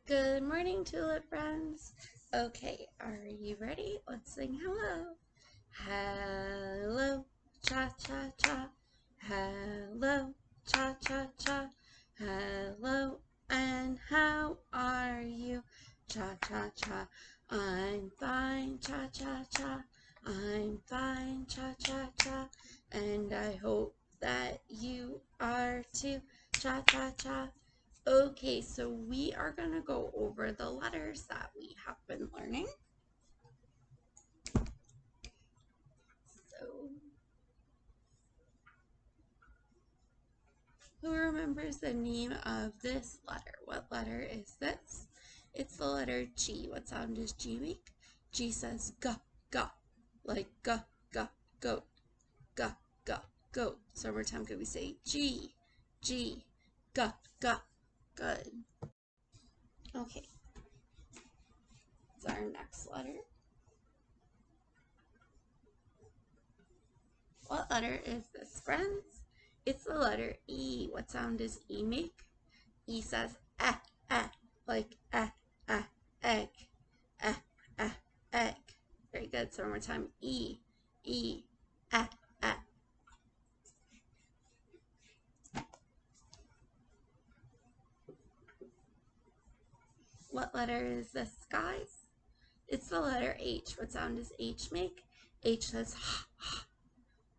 Good morning, tulip friends. Okay, are you ready? Let's sing hello. Hello, cha cha cha. Hello, cha cha cha. Hello, and how are you? Cha cha cha. I'm fine, cha cha cha. I'm fine, cha cha cha. And I hope that you are too, cha cha cha. Okay, so we are going to go over the letters that we have been learning. So, who remembers the name of this letter? What letter is this? It's the letter G. What sound does G make? G says g, g, like g, g, goat, g, g, goat. So one more time, could we say G, G, g, g? Good. Okay, that's our next letter. What letter is this, friends? It's the letter E. What sound does E make? E says like egg, egg. Very good. So one more time. E, eh, eh. What letter is this, guys? It's the letter H. What sound does H make? H says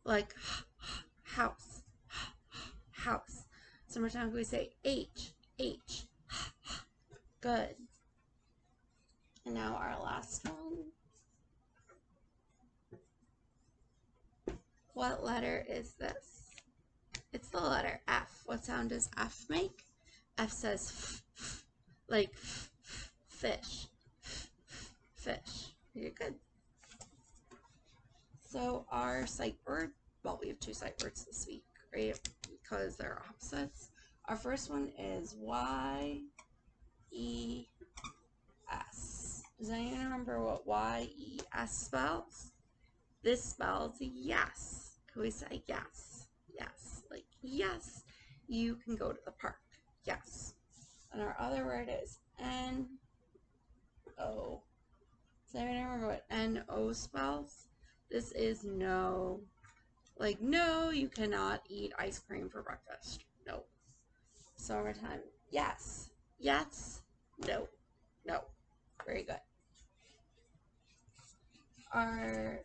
like house, house. So one more time, we say H, H. Good. And now our last one. What letter is this? It's the letter F. What sound does F make? F says like fish, fish. You're good. So our sight word, well, we have two sight words this week, right? Because they're opposites. Our first one is Y-E-S. Does anyone remember what Y-E-S spells? This spells yes. Can we say yes? Yes. Like, yes, you can go to the park. Yes. And our other word is N-O. Does anyone remember what N-O spells? This is no. Like, no, you cannot eat ice cream for breakfast. No. So one more time. Yes. Yes. No. No. Very good. Our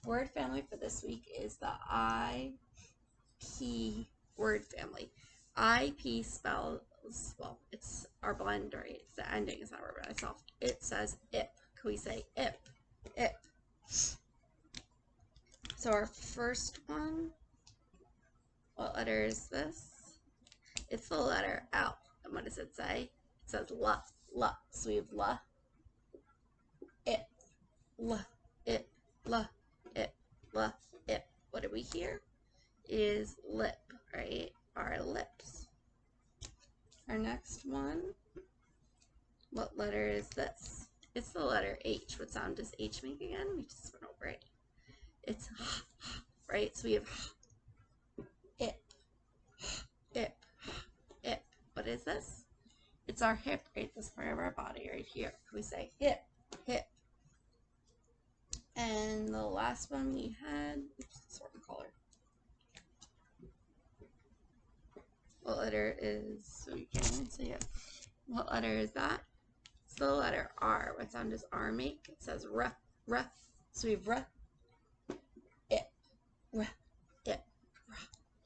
word family for this week is the IP word family. IP spells, well, it's our blend, right? It's the ending, it's not word by itself. It says ip. Can we say ip? Ip. So our first one, what letter is this? It's the letter L. And what does it say? It says la, la. So we have la, ip, la, ip, la, ip, la, ip. What do we hear? Is lip, right? Our lips. Our next one, what letter is this? It's the letter H. What sound does H make again? We just went over it. It's right? So we have ip, ip, ip. What is this? It's our hip, right? This part of our body right here. Can we say hip, hip? And the last one we had, oops, sort of color. What letter is, so you can't even see it. What letter is that? It's the letter R. What sound does R make? It says r, r. So we have r, ip, r, ip, r,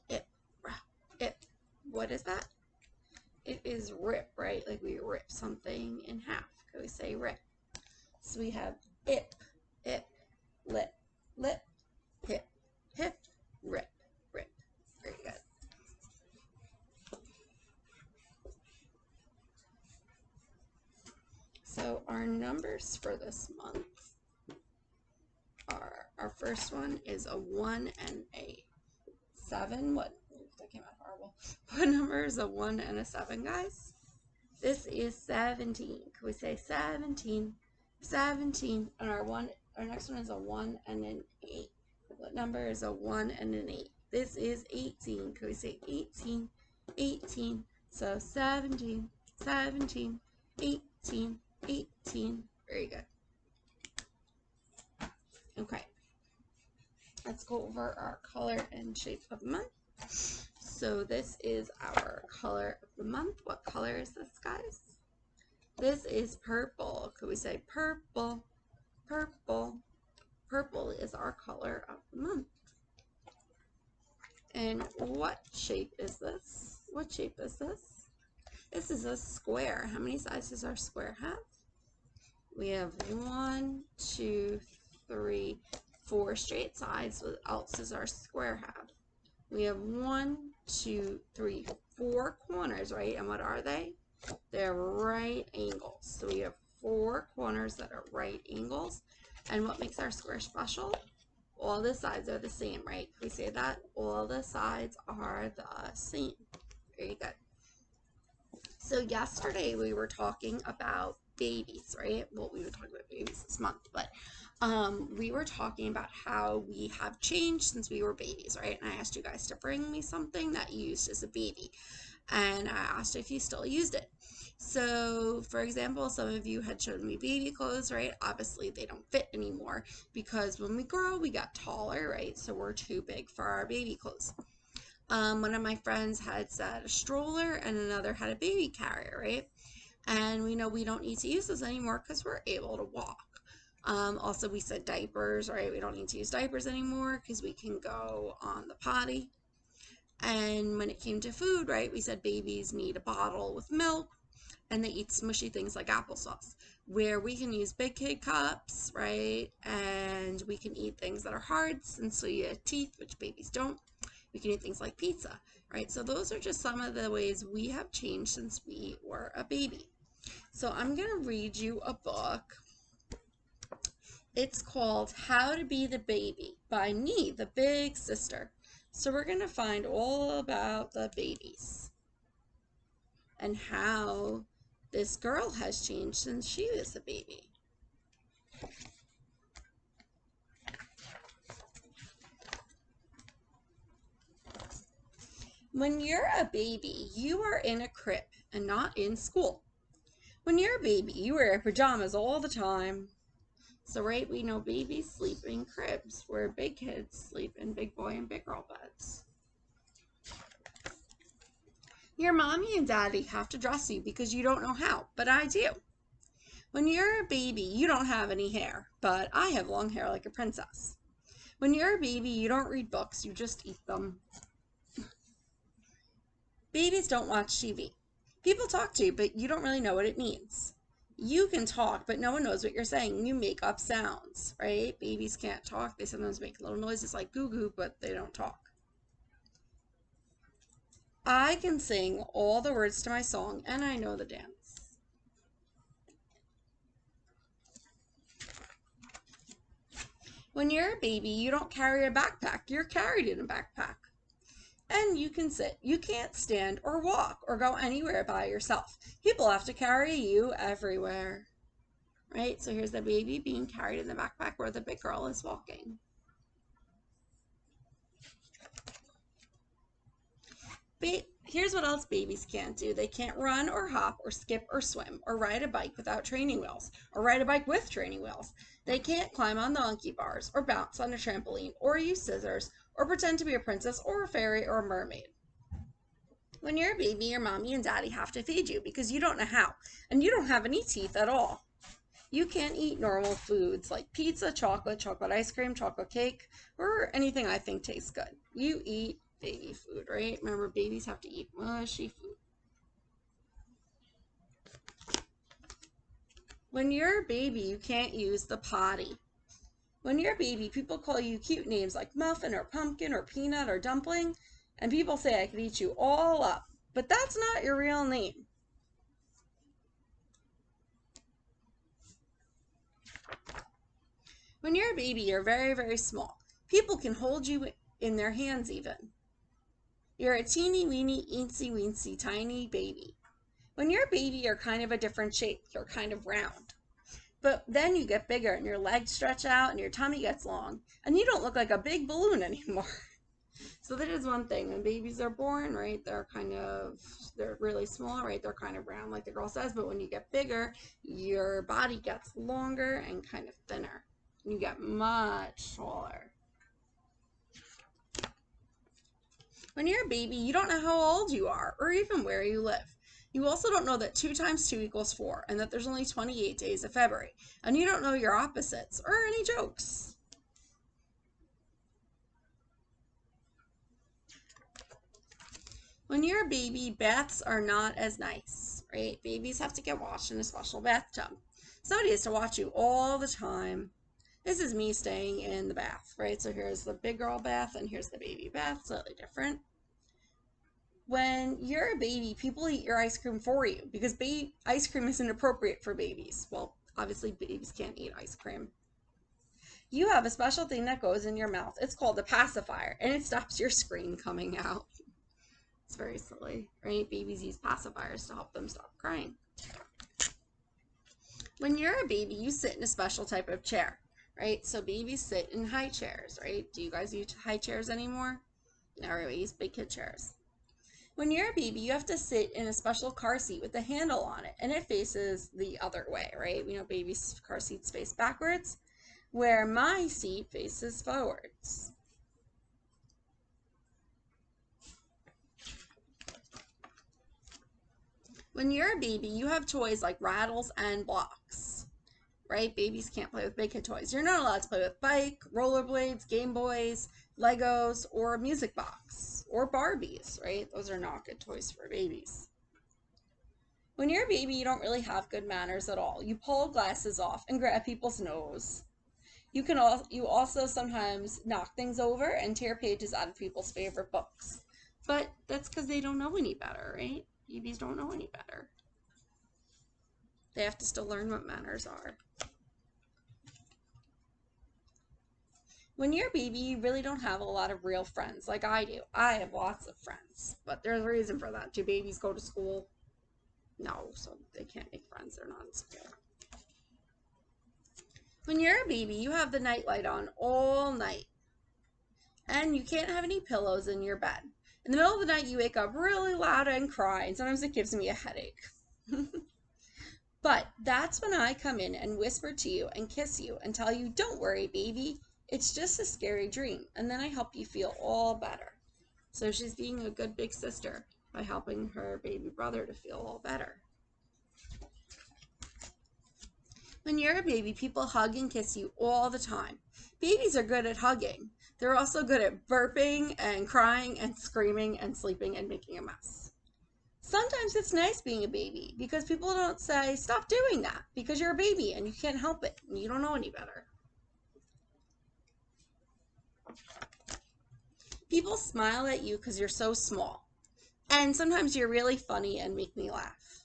ip, r, ip. What is that? It is rip, right? Like we rip something in half. Can we say rip? So we have ip, lip, lip, hip, hip, rip, rip. Very good. So our numbers for this month are, our first one is a 1 and a 7. What? That came out horrible. What number is a 1 and a 7, guys? This is 17. Can we say 17? 17. And our next one is a 1 and an 8. What number is a 1 and an 8? This is 18. Can we say 18? 18. So 17, 17. 18, 18. Very good. Okay. Let's go over our color and shape of the month. So this is our color of the month. What color is this, guys? This is purple. Could we say purple? Purple. Purple is our color of the month. And what shape is this? What shape is this? This is a square. How many sides does our square have? We have 1, 2, 3, 4 straight sides. What else does our square have? We have 1, 2, 3, 4 corners, right? And what are they? They're right angles. So we have 4 corners that are right angles. And what makes our square special? All the sides are the same, right? Can we say that? All the sides are the same. Very good. So yesterday we were talking about babies, right? Well, we were talking about babies this month, but we were talking about how we have changed since we were babies, right? And I asked you guys to bring me something that you used as a baby, and I asked if you still used it. So, for example, some of you had shown me baby clothes, right? Obviously, they don't fit anymore because when we grow, we got taller, right? So we're too big for our baby clothes. One of my friends had said a stroller and another had a baby carrier, right? And we know we don't need to use those anymore because we're able to walk. Also, we said diapers, right? We don't need to use diapers anymore because we can go on the potty. And when it came to food, right, we said babies need a bottle with milk and they eat smushy things like applesauce, where we can use big kid cups, right? And we can eat things that are hard since we have teeth, which babies don't. We can eat things like pizza, right? So those are just some of the ways we have changed since we were a baby. So I'm going to read you a book. It's called How to Be the Baby by me, the big sister. So we're going to find all about the babies and how this girl has changed since she was a baby. When you're a baby, you are in a crib and not in school. When you're a baby, you wear pajamas all the time. So, right, we know babies sleep in cribs where big kids sleep in big boy and big girl beds. Your mommy and daddy have to dress you because you don't know how, but I do. When you're a baby, you don't have any hair, but I have long hair like a princess. When you're a baby, you don't read books, you just eat them. Babies don't watch TV. People talk to you, but you don't really know what it means. You can talk, but no one knows what you're saying. You make up sounds, right? Babies can't talk. They sometimes make little noises like goo goo, but they don't talk. I can sing all the words to my song, and I know the dance. When you're a baby, you don't carry a backpack. You're carried in a backpack. And you can sit. You can't stand or walk or go anywhere by yourself. People have to carry you everywhere. Right? So here's the baby being carried in the backpack where the big girl is walking. Here's what else babies can't do. They can't run or hop or skip or swim or ride a bike without training wheels or ride a bike with training wheels. They can't climb on the monkey bars or bounce on a trampoline or use scissors or pretend to be a princess or a fairy or a mermaid. When you're a baby, your mommy and daddy have to feed you because you don't know how, and you don't have any teeth at all. You can't eat normal foods like pizza, chocolate ice cream, chocolate cake, or anything I think tastes good. You eat baby food, right? Remember, babies have to eat mushy food. When you're a baby, you can't use the potty. When you're a baby, people call you cute names like muffin or pumpkin or peanut or dumpling, and people say I could eat you all up, but that's not your real name. When you're a baby, you're very, very small. People can hold you in their hands even. You're a teeny weeny, eensy weensy, tiny baby. When you're a baby, you're kind of a different shape. You're kind of round. But then you get bigger and your legs stretch out and your tummy gets long and you don't look like a big balloon anymore. So that is one thing. When babies are born, right, they're really small, right? They're kind of round like the girl says, but when you get bigger, your body gets longer and kind of thinner. You get much taller. When you're a baby, you don't know how old you are or even where you live. You also don't know that 2 times 2 equals 4 and that there's only 28 days of February. And you don't know your opposites or any jokes. When you're a baby, baths are not as nice, right? Babies have to get washed in a special bathtub. Somebody has to watch you all the time. This is me staying in the bath, right? So here's the big girl bath and here's the baby bath, slightly different. When you're a baby, people eat your ice cream for you because ice cream isn't appropriate for babies. Well, obviously babies can't eat ice cream. You have a special thing that goes in your mouth. It's called a pacifier, and it stops your scream coming out. It's very silly, right? Babies use pacifiers to help them stop crying. When you're a baby, you sit in a special type of chair, right? So babies sit in high chairs, right? Do you guys use high chairs anymore? No, we use big kid chairs. When you're a baby, you have to sit in a special car seat with a handle on it, and it faces the other way, right? You know, babies' car seats face backwards, where my seat faces forwards. When you're a baby, you have toys like rattles and blocks, right? Babies can't play with big kid toys. You're not allowed to play with bike, rollerblades, Game Boys, Legos, or a music box, or Barbies, right? Those are not good toys for babies. When you're a baby, you don't really have good manners at all. You pull glasses off and grab people's nose. You also sometimes knock things over and tear pages out of people's favorite books. But that's because they don't know any better, right? Babies don't know any better. They have to still learn what manners are. When you're a baby, you really don't have a lot of real friends like I do. I have lots of friends, but there's a reason for that. Do babies go to school? No, so they can't make friends. They're not in school. When you're a baby, you have the nightlight on all night, and you can't have any pillows in your bed. In the middle of the night, you wake up really loud and cry, and sometimes it gives me a headache. But that's when I come in and whisper to you and kiss you and tell you, don't worry, baby, it's just a scary dream. And then I help you feel all better. So she's being a good big sister by helping her baby brother to feel all better. When you're a baby, people hug and kiss you all the time. Babies are good at hugging. They're also good at burping and crying and screaming and sleeping and making a mess. Sometimes it's nice being a baby because people don't say, stop doing that, because you're a baby and you can't help it and you don't know any better. People smile at you because you're so small. And sometimes you're really funny and make me laugh.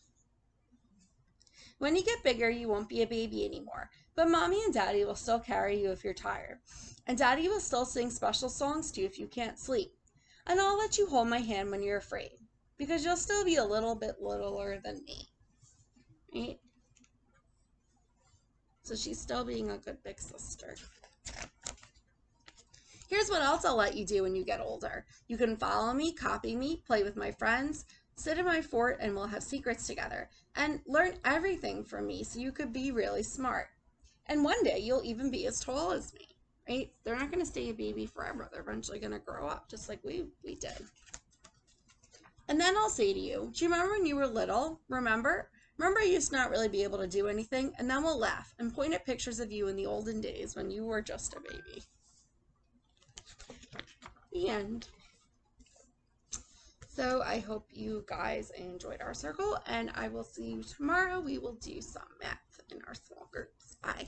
When you get bigger, you won't be a baby anymore, but mommy and daddy will still carry you if you're tired. And daddy will still sing special songs to you if you can't sleep. And I'll let you hold my hand when you're afraid, because you'll still be a little bit littler than me. Right? So she's still being a good big sister. Here's what else I'll let you do when you get older. You can follow me, copy me, play with my friends, sit in my fort, and we'll have secrets together, and learn everything from me so you could be really smart. And one day you'll even be as tall as me, right? They're not going to stay a baby forever. They're eventually going to grow up just like we did. And then I'll say to you, do you remember when you were little? Remember you used to not really be able to do anything? And then we'll laugh and point at pictures of you in the olden days when you were just a baby. The end. So I hope you guys enjoyed our circle, and I will see you tomorrow. We will do some math in our small groups. Bye.